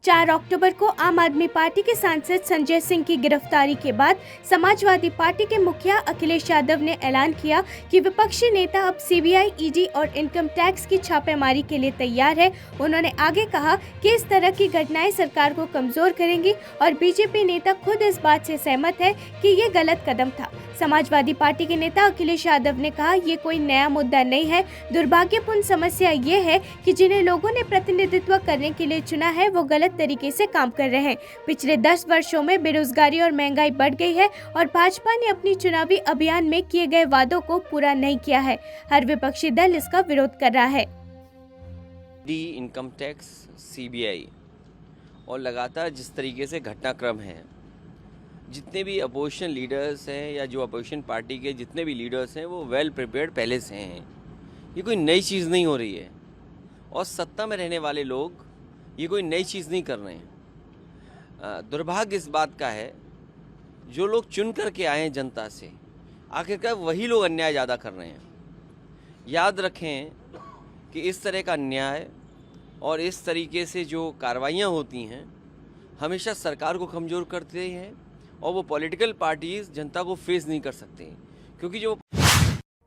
4 अक्टूबर को आम आदमी पार्टी के सांसद संजय सिंह की गिरफ्तारी के बाद समाजवादी पार्टी के मुखिया अखिलेश यादव ने ऐलान किया कि विपक्षी नेता अब सीबीआई, ईडी और इनकम टैक्स की छापेमारी के लिए तैयार है। उन्होंने आगे कहा कि इस तरह की घटनाएं सरकार को कमजोर करेंगी और बीजेपी नेता खुद इस बात से सहमत है कि ये गलत कदम था। समाजवादी पार्टी के नेता अखिलेश यादव ने कहा, ये कोई नया मुद्दा नहीं है। दुर्भाग्यपूर्ण समस्या ये है कि जिन्हें लोगों ने प्रतिनिधित्व करने के लिए चुना है वो गलत तरीके से काम कर रहे हैं। पिछले 10 वर्षों में बेरोजगारी और महंगाई बढ़ गई है और भाजपा ने अपनी चुनावी अभियान में किए गए वादों को पूरा नहीं किया है। हर विपक्षी दल इसका विरोध कर रहा है। इनकम टैक्स, सीबीआई और लगातार जिस तरीके से घटनाक्रम है, जितने भी अपोजिशन लीडर्स हैं या जो अपोजिशन पार्टी के जितने भी लीडर्स हैं वो वेल प्रिपेयर्ड पहले से हैं। ये कोई नई चीज़ नहीं हो रही है और सत्ता में रहने वाले लोग ये कोई नई चीज़ नहीं कर रहे हैं। दुर्भाग्य इस बात का है, जो लोग चुन कर के आए हैं जनता से, आखिरकार वही लोग अन्याय ज़्यादा कर रहे हैं। याद रखें कि इस तरह का अन्याय और इस तरीके से जो कार्रवाइयाँ होती हैं हमेशा सरकार को कमज़ोर करते हैं और वो पॉलिटिकल पार्टीज जनता को फेस नहीं कर सकते, क्योंकि जो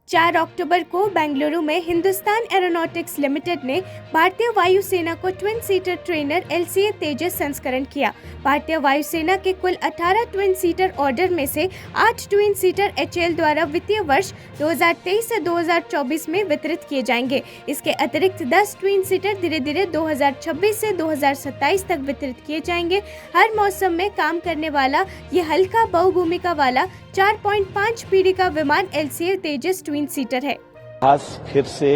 4 अक्टूबर को बेंगलुरु में हिंदुस्तान एरोनॉटिक्स लिमिटेड ने भारतीय वायुसेना को ट्विन सीटर ट्रेनर LCA तेजस संस्करण किया। भारतीय वायुसेना के कुल 18 ट्विन सीटर ऑर्डर में से 8 ट्विन सीटर HAL द्वारा वित्तीय वर्ष 2023 से 2024 में वितरित किए जाएंगे। इसके अतिरिक्त 10 ट्विन सीटर धीरे धीरे 2026 से 2027 तक वितरित किए जाएंगे। हर मौसम में काम करने वाला ये हल्का बहुभूमिका वाला 4.5 पीढ़ी का विमान LCA तेजस ट्विन सीटर है। आज फिर से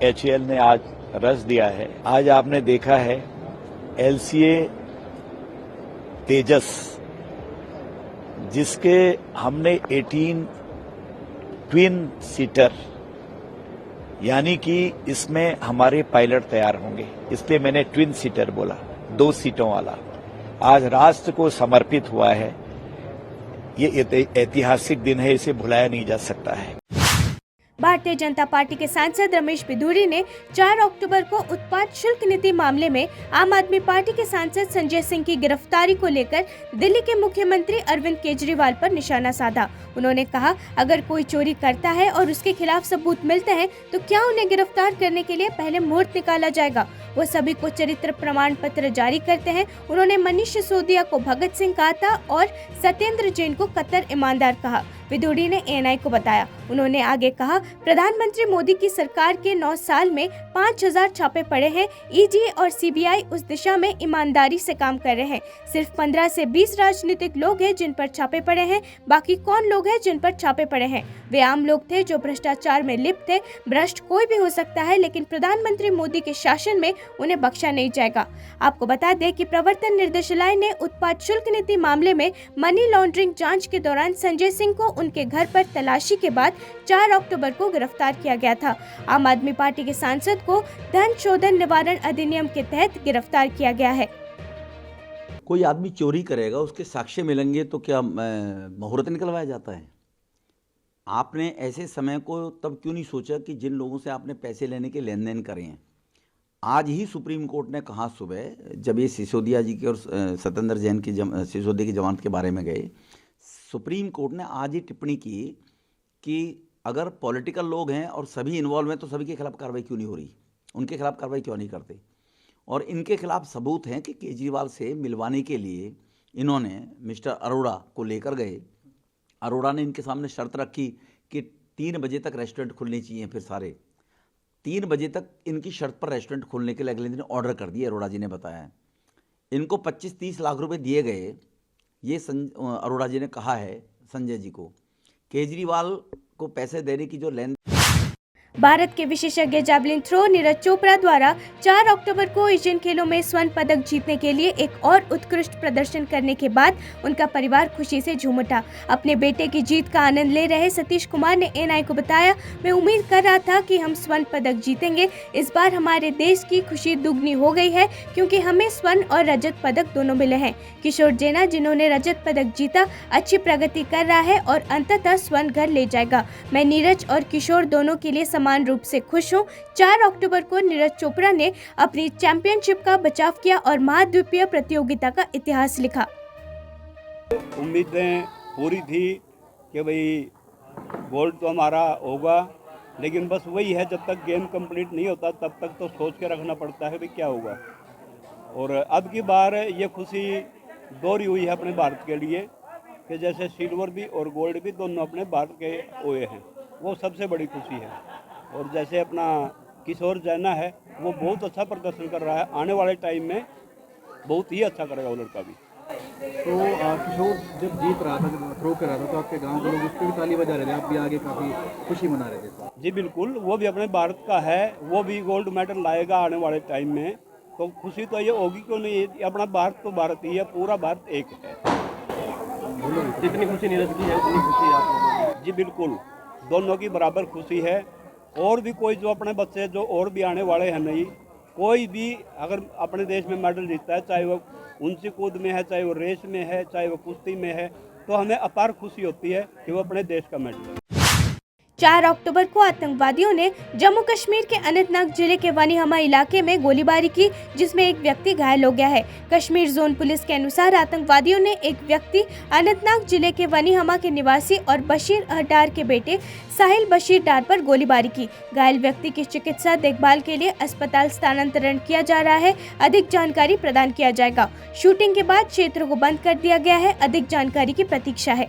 HAL ने आज रस दिया है। आज आपने देखा है LCA तेजस, जिसके हमने 18 ट्विन सीटर, यानी कि इसमें हमारे पायलट तैयार होंगे, इसलिए मैंने ट्विन सीटर बोला, 2 सीटों वाला। आज राष्ट्र को समर्पित हुआ है। ये ऐतिहासिक दिन है, इसे भुलाया नहीं जा सकता है। भारतीय जनता पार्टी के सांसद रमेश पिधूरी ने 4 अक्टूबर को उत्पाद शुल्क नीति मामले में आम आदमी पार्टी के सांसद संजय सिंह की गिरफ्तारी को लेकर दिल्ली के मुख्यमंत्री अरविंद केजरीवाल पर निशाना साधा। उन्होंने कहा, अगर कोई चोरी करता है और उसके खिलाफ सबूत मिलते हैं तो क्या उन्हें गिरफ्तार करने के लिए पहले मुहूर्त निकाला जाएगा? वो सभी को चरित्र प्रमाण पत्र जारी करते हैं। उन्होंने मनीष सिसोदिया को भगत सिंह कहा था और सत्येंद्र जैन को कट्टर ईमानदार कहा, पिधूरी ने ANI को बताया। उन्होंने आगे कहा, प्रधानमंत्री मोदी की सरकार के 9 साल में 5000 छापे पड़े हैं। ED और CBI उस दिशा में ईमानदारी से काम कर रहे हैं। सिर्फ 15 से 20 राजनीतिक लोग हैं जिन पर छापे पड़े हैं। बाकी कौन लोग हैं जिन पर छापे पड़े हैं? वे आम लोग थे जो भ्रष्टाचार में लिप्त थे। भ्रष्ट कोई भी हो सकता है, लेकिन प्रधानमंत्री मोदी के शासन में उन्हें बख्शा नहीं जाएगा। आपको बता दें कि प्रवर्तन निर्देशालय ने उत्पाद शुल्क नीति मामले में मनी लॉन्ड्रिंग जांच के दौरान संजय सिंह को उनके घर पर तलाशी के बाद 4 अक्टूबर को गिरफ्तार किया गया था। आम आदमी पार्टी के सांसद को धन शोधन निवारण अधिनियम के तहत गिरफ्तार किया गया है। कोई आदमी चोरी करेगा, उसके साक्ष्य मिलेंगे तो क्या मुहूर्त निकलवाया जाता है? आपने ऐसे समय को तब क्यों नहीं सोचा कि जिन लोगों से आपने पैसे लेने के लेन देन करे हैं? आज ही सुप्रीम कोर्ट ने कहा सुबह, जब ये सिसोदिया जी की और सत्येंद्र जैन की सिसोदिया की जमानत के बारे में गए, सुप्रीम कोर्ट ने आज ही टिप्पणी की कि अगर पॉलिटिकल लोग हैं और सभी इन्वॉल्व हैं तो सभी के खिलाफ कार्रवाई क्यों नहीं हो रही, उनके खिलाफ कार्रवाई क्यों नहीं करते? और इनके खिलाफ सबूत हैं कि केजरीवाल से मिलवाने के लिए इन्होंने मिस्टर अरोड़ा को लेकर गए। अरोड़ा ने इनके सामने शर्त रखी कि 3 बजे तक रेस्टोरेंट खुलने चाहिए। फिर सारे 3 बजे तक इनकी शर्त पर रेस्टोरेंट खोलने के लिए अगले दिन ऑर्डर कर दिए, अरोड़ा जी ने बताया। इनको 25-30 लाख रुपए दिए गए। ये अरोड़ा जी ने कहा है संजय जी को, केजरीवाल को पैसे देने की जो लेन। भारत के विशेषज्ञ जैवलिन थ्रो नीरज चोपड़ा द्वारा 4 अक्टूबर को एशियन खेलों में स्वर्ण पदक जीतने के लिए एक और उत्कृष्ट प्रदर्शन करने के बाद उनका परिवार खुशी से झूम उठा। अपने बेटे की जीत का आनंद ले रहे सतीश कुमार ने ANI को बताया, मैं उम्मीद कर रहा था कि हम स्वर्ण पदक जीतेंगे। इस बार हमारे देश की खुशी दुगनी हो गई है क्योंकि हमें स्वर्ण और रजत पदक दोनों मिले हैं। किशोर जेना, जिन्होंने रजत पदक जीता, अच्छी प्रगति कर रहा है और अंततः स्वर्ण घर ले जाएगा। मैं नीरज और किशोर दोनों के लिए समान रूप से खुश हूं। 4 अक्टूबर को नीरज चोपड़ा ने अपनी चैंपियनशिप का बचाव किया और महाद्वीपीय प्रतियोगिता का इतिहास लिखा। उम्मीदें पूरी थी कि भाई गोल्ड तो हमारा होगा, लेकिन बस वही है, जब तक गेम कंप्लीट नहीं होता तब तक तो सोच के रखना पड़ता है भाई क्या होगा। और अब की बार ये खुशी दोहरी हुई है अपने भारत के लिए कि जैसे सिल्वर भी और गोल्ड भी दोनों अपने भारत के हुए हैं, वो सबसे बड़ी खुशी है। और जैसे अपना किशोर जैना है, वो बहुत अच्छा प्रदर्शन कर रहा है, आने वाले टाइम में बहुत ही अच्छा करेगा वो लड़का भी। तो किशोर जब जीत रहा था, थ्रो कर रहा था, तो आपके गांव के लोग उस पर भी ताली बजा रहे थे, आप भी आगे काफ़ी खुशी मना रहे थे। जी बिल्कुल, वो भी अपने भारत का है, वो भी गोल्ड मेडल लाएगा आने वाले टाइम में, तो खुशी तो ये होगी क्यों नहीं। अपना भारत तो भारत ही है, पूरा भारत एक है। जितनी खुशी नीरज की है उतनी खुशी आप लोगों की। जी बिल्कुल, दोनों की बराबर खुशी है। और भी कोई जो अपने बच्चे जो और भी आने वाले हैं, नहीं कोई भी अगर अपने देश में मेडल जीतता है, चाहे वो ऊंची कूद में है, चाहे वो रेस में है, चाहे वो कुश्ती में है, तो हमें अपार खुशी होती है कि वो अपने देश का मेडल है। 4 अक्टूबर को आतंकवादियों ने जम्मू कश्मीर के अनंतनाग जिले के वनीहमा इलाके में गोलीबारी की, जिसमें एक व्यक्ति घायल हो गया है। कश्मीर जोन पुलिस के अनुसार आतंकवादियों ने एक व्यक्ति अनंतनाग जिले के वनीहमा के निवासी और बशीर डार के बेटे साहिल बशीर डार पर गोलीबारी की। घायल व्यक्ति की चिकित्सा देखभाल के लिए अस्पताल स्थानांतरण किया जा रहा है। अधिक जानकारी प्रदान किया जाएगा। शूटिंग के बाद क्षेत्र को बंद कर दिया गया है। अधिक जानकारी की प्रतीक्षा है।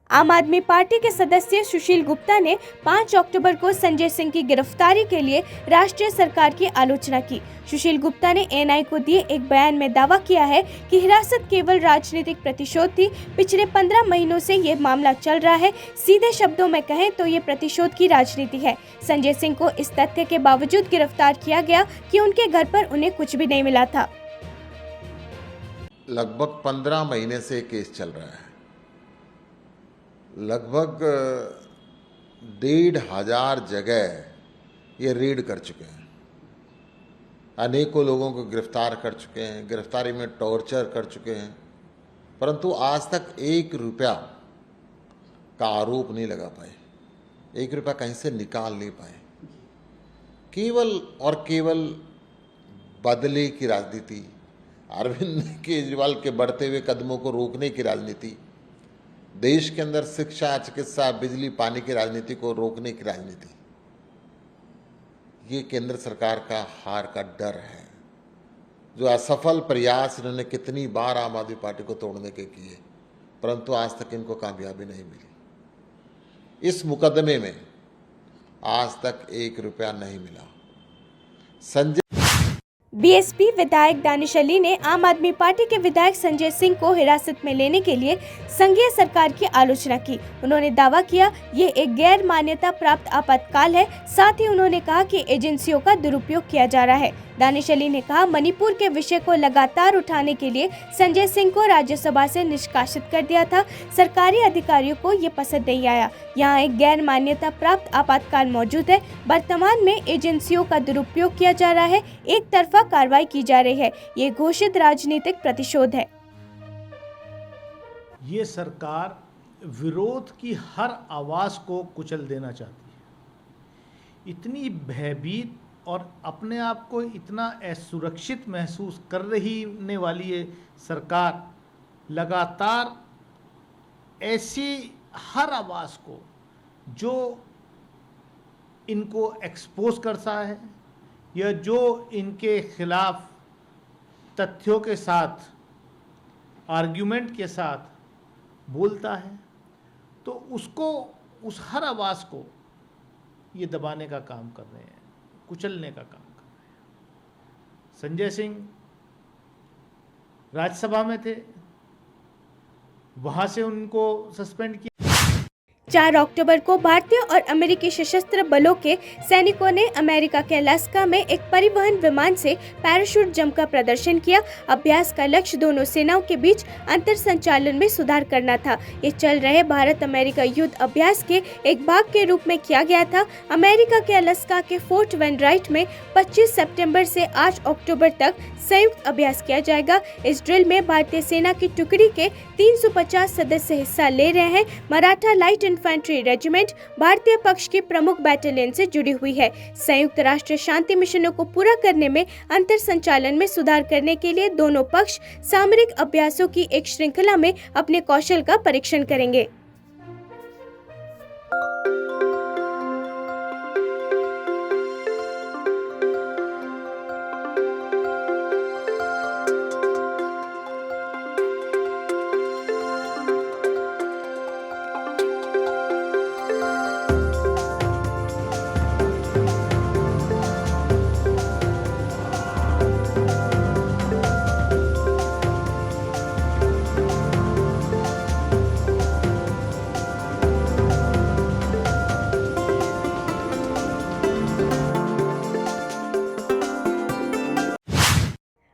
आम आदमी पार्टी के सदस्य सुशील गुप्ता ने 5 अक्टूबर को संजय सिंह की गिरफ्तारी के लिए राष्ट्रीय सरकार की आलोचना की। सुशील गुप्ता ने एएनआई को दिए एक बयान में दावा किया है कि हिरासत केवल राजनीतिक प्रतिशोध थी। पिछले 15 महीनों से ये मामला चल रहा है। सीधे शब्दों में कहें तो ये प्रतिशोध की राजनीति है। संजय सिंह को इस तथ्य के बावजूद गिरफ्तार किया गया कि उनके घर पर उन्हें कुछ भी नहीं मिला था। लगभग 15 महीने से केस चल रहा है। लगभग 1,500 जगह ये रेड कर चुके हैं, अनेकों लोगों को गिरफ्तार कर चुके हैं, गिरफ्तारी में टॉर्चर कर चुके हैं, परंतु आज तक 1 रुपया का आरोप नहीं लगा पाए, 1 रुपया कहीं से निकाल नहीं पाए। केवल और केवल बदले की राजनीति, अरविंद केजरीवाल के बढ़ते हुए कदमों को रोकने की राजनीति, देश के अंदर शिक्षा, चिकित्सा, बिजली, पानी की राजनीति को रोकने की राजनीति, ये केंद्र सरकार का हार का डर है। जो असफल प्रयास इन्होंने कितनी बार आम आदमी पार्टी को तोड़ने के किए, परंतु आज तक इनको कामयाबी नहीं मिली। इस मुकदमे में आज तक 1 रुपया नहीं मिला। संजय बीएसपी विधायक दानिश अली ने आम आदमी पार्टी के विधायक संजय सिंह को हिरासत में लेने के लिए संघीय सरकार की आलोचना की। उन्होंने दावा किया ये एक गैर मान्यता प्राप्त आपातकाल है। साथ ही उन्होंने कहा कि एजेंसियों का दुरुपयोग किया जा रहा है। दानिश अली ने कहा मणिपुर के विषय को लगातार उठाने के लिए संजय सिंह को राज्यसभा से निष्कासित कर दिया था। सरकारी अधिकारियों को ये पसंद नहीं आया। यहाँ एक गैर मान्यता प्राप्त आपातकाल मौजूद है। वर्तमान में एजेंसियों का दुरुपयोग किया जा रहा है, एक तरफा कार्रवाई की जा रही है। ये घोषित राजनीतिक प्रतिशोध है। ये सरकार विरोध की हर आवाज को कुचल देना चाहती है। इतनी भयभीत और अपने आप को इतना असुरक्षित महसूस कर रही वाली ये सरकार लगातार ऐसी हर आवाज़ को जो इनको एक्सपोज करता है या जो इनके खिलाफ तथ्यों के साथ, आर्ग्यूमेंट के साथ बोलता है, तो उसको, उस हर आवाज़ को ये दबाने का काम कर रहे हैं, कुचलने का काम कर रहे हैं। संजय सिंह राज्यसभा में थे, वहाँ से उनको सस्पेंड किया। 4 अक्टूबर को भारतीय और अमेरिकी सशस्त्र बलों के सैनिकों ने अमेरिका के अलास्का में एक परिवहन विमान से पैराशूट जंप का प्रदर्शन किया। अभ्यास का लक्ष्य दोनों सेनाओं के बीच अंतर संचालन में सुधार करना था। ये चल रहे भारत अमेरिका युद्ध अभ्यास के एक भाग के रूप में किया गया था। अमेरिका के अलास्का के फोर्ट वेनराइट में 25 सितंबर से 8 अक्टूबर तक संयुक्त अभ्यास किया जाएगा। इस ड्रिल में भारतीय सेना की टुकड़ी के 350 सदस्य हिस्सा ले रहे हैं। मराठा लाइट इन्फेंट्री रेजिमेंट भारतीय पक्ष की प्रमुख बैटालियन से जुड़ी हुई है। संयुक्त राष्ट्र शांति मिशनों को पूरा करने में अंतर संचालन में सुधार करने के लिए दोनों पक्ष सामरिक अभ्यासों की एक श्रृंखला में अपने कौशल का परीक्षण करेंगे।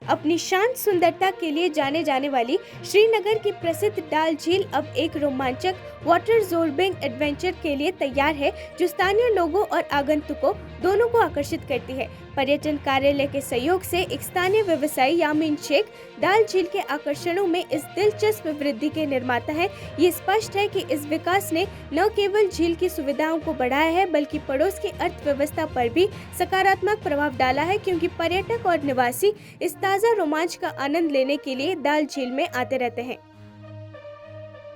अपनी शांत सुंदरता के लिए जाने जाने वाली श्रीनगर की प्रसिद्ध डाल झील अब एक रोमांचक वाटर ज़ोर्बिंग एडवेंचर के लिए तैयार है, जो स्थानीय लोगों और आगंतुकों दोनों को आकर्षित करती है। पर्यटन कार्यालय के सहयोग से एक स्थानीय व्यवसायी यामीन शेख डाल झील के आकर्षणों में इस दिलचस्प वृद्धि के निर्माता है। ये स्पष्ट है कि इस विकास ने न केवल झील की सुविधाओं को बढ़ाया है, बल्कि पड़ोस की अर्थव्यवस्था पर भी सकारात्मक प्रभाव डाला है, क्योंकि पर्यटक और निवासी इस ताज़ा रोमांच का आनंद लेने के लिए डाल झील में आते रहते हैं।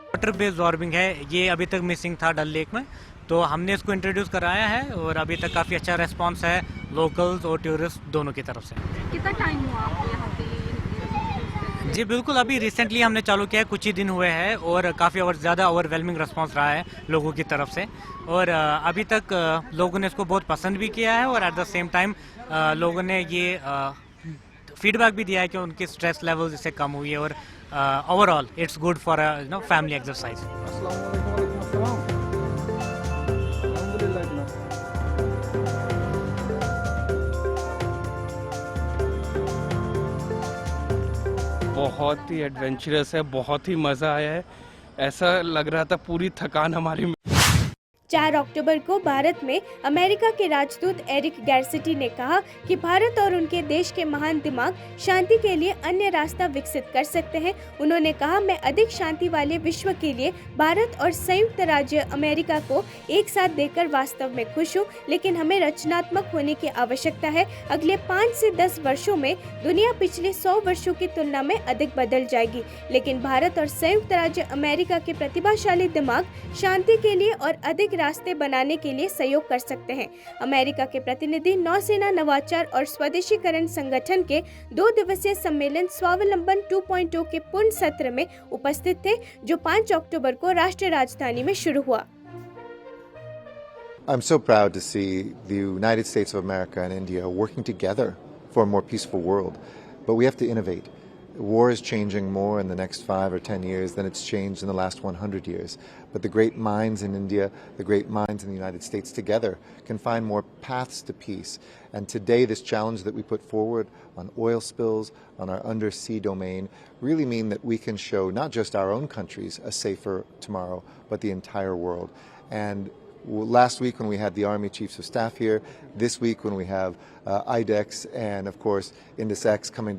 वाटर बेस्ड ज़ॉर्बिंग है, ये अभी तक मिसिंग था डल लेक में, तो हमने इसको इंट्रोड्यूस कराया है और अभी तक काफ़ी अच्छा रेस्पॉन्स है लोकल्स और टूरिस्ट दोनों की तरफ से। कितना टाइम हुआ आपको यहाँ पे? जी बिल्कुल, अभी रिसेंटली हमने चालू किया है, कुछ ही दिन हुए हैं और काफ़ी ज़्यादा ओवरवेलमिंग रेस्पॉन्स रहा है लोगों की तरफ से और अभी तक लोगों ने इसको बहुत पसंद भी किया है और एट द सेम टाइम लोगों ने ये फीडबैक भी दिया है कि उनकी स्ट्रेस लेवल इससे कम हुई है और overall it's good for family exercise. बहुत ही एडवेंचरस है, बहुत ही मज़ा आया है। ऐसा लग रहा था पूरी थकान हमारी 4 अक्टूबर को भारत में अमेरिका के राजदूत एरिक गैरसिटी ने कहा कि भारत और उनके देश के महान दिमाग शांति के लिए अन्य रास्ता विकसित कर सकते हैं। उन्होंने कहा, मैं अधिक शांति वाले विश्व के लिए भारत और संयुक्त राज्य अमेरिका को एक साथ देखकर वास्तव में खुश हूँ, लेकिन हमें रचनात्मक होने की आवश्यकता है। अगले 5 से 10 वर्षों में दुनिया पिछले 100 वर्षों की तुलना में अधिक बदल जाएगी, लेकिन भारत और संयुक्त राज्य अमेरिका के प्रतिभाशाली दिमाग शांति के लिए और अधिक रास्ते बनाने के लिए सहयोग कर सकते हैं। अमेरिका के प्रतिनिधि नौसेना नवाचार और स्वदेशीकरण संगठन के 2 दिवसीय सम्मेलन स्वावलंबन 2.0 के पूर्ण सत्र में उपस्थित थे, जो 5 अक्टूबर को राष्ट्रीय राजधानी में शुरू हुआ। I'm so proud to see the United States of America and India working together for a more peaceful world, but we have to innovate. War is changing more in the next 5 or 10 years than it's changed in the last 100 years. But the great minds in India, the great minds in the United States together can find more paths to peace. And today, this challenge that we put forward on oil spills, on our undersea domain, really mean that we can show not just our own countries a safer tomorrow, but the entire world. And last week when we had the Army Chiefs of Staff here, this week when we have IDEX and, of course, Indus X coming